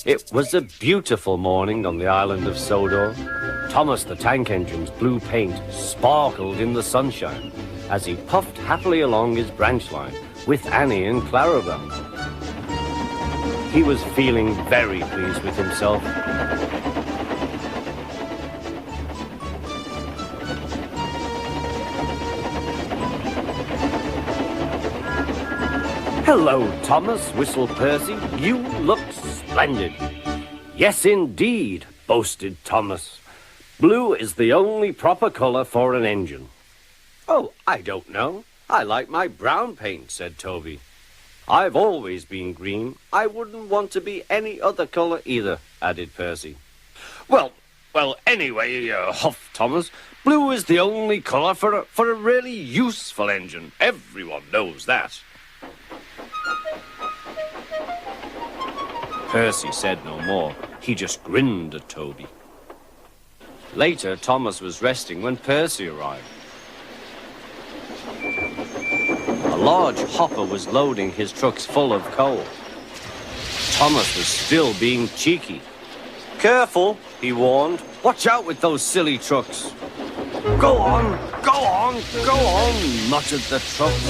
It was a beautiful morning on the island of Sodor. Thomas the tank engine's blue paint sparkled in the sunshine as he puffed happily along his branch line with Annie and Clarabelle. He was feeling very pleased with himself. "Hello, Thomas," whistled Percy. "You look splendid." "Yes, indeed," boasted Thomas. "Blue is the only proper color for an engine." "Oh, I don't know. I like my brown paint," said Toby. "I've always been green. I wouldn't want to be any other color either," added Percy. Well, anyway, huffed Thomas, "blue is the only color for a really useful engine. Everyone knows that." Percy said no more. He just grinned at Toby. Later, Thomas was resting when Percy arrived. A large hopper was loading his trucks full of coal. Thomas was still being cheeky. "Careful," he warned. "Watch out with those silly trucks." Go on, muttered the trucks.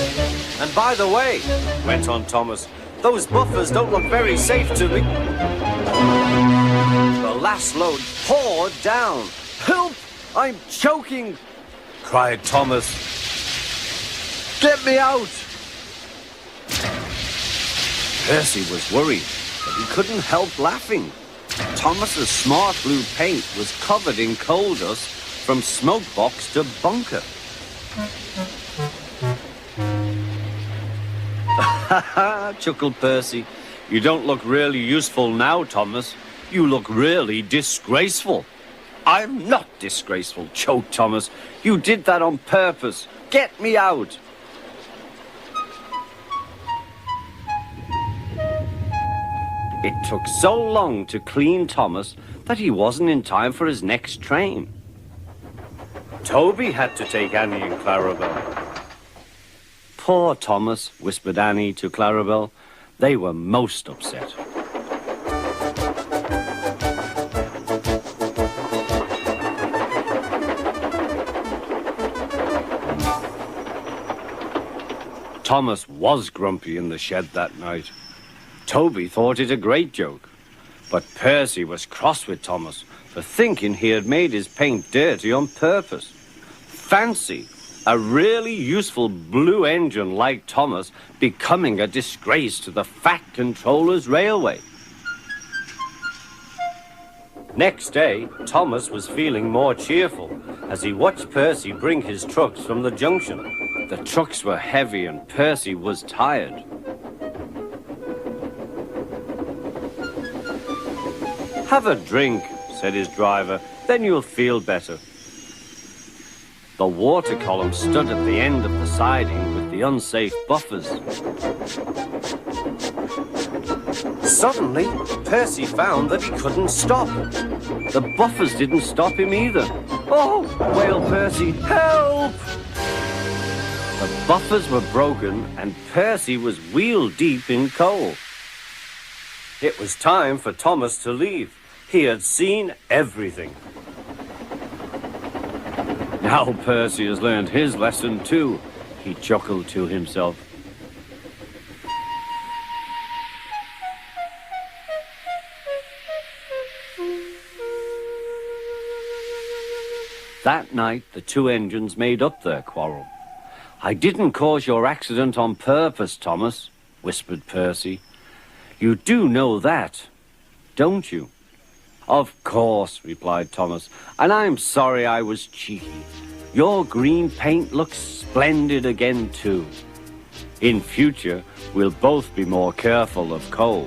"And by the way," went on Thomas, "those buffers don't look very safe to me." The last load poured down. "Help! I'm choking!" cried Thomas. "Get me out!" Percy was worried, but he couldn't help laughing. Thomas's smart blue paint was covered in coal dust from smoke box to bunker. "Ha ha," chuckled Percy. "You don't look really useful now, Thomas. You look really disgraceful." "I'm not disgraceful," choked Thomas. "You did that on purpose. Get me out." It took so long to clean Thomas that he wasn't in time for his next train. Toby had to take Annie and Clarabelle. "Poor Thomas," whispered Annie to Clarabelle. They were most upset. Thomas was grumpy in the shed that night. Toby thought it a great joke, but Percy was cross with Thomas for thinking he had made his paint dirty on purpose. Fancy a really useful blue engine like Thomas becoming a disgrace to the Fat Controller's Railway. Next day, Thomas was feeling more cheerful as he watched Percy bring his trucks from the junction. The trucks were heavy and Percy was tired. "Have a drink," said his driver, "then you'll feel better." The water column stood at the end of the siding with the unsafe buffers. Suddenly, Percy found that he couldn't stop. The buffers didn't stop him either. "Oh!" wailed Percy. "Help!" The buffers were broken and Percy was wheel-deep in coal. It was time for Thomas to leave. He had seen everything. "Now Percy has learned his lesson too," he chuckled to himself. That night, the two engines made up their quarrel. "I didn't cause your accident on purpose, Thomas," whispered Percy. "You do know that, don't you?" "Of course," replied Thomas, "and I'm sorry I was cheeky. Your green paint looks splendid again, too. In future, we'll both be more careful of coal."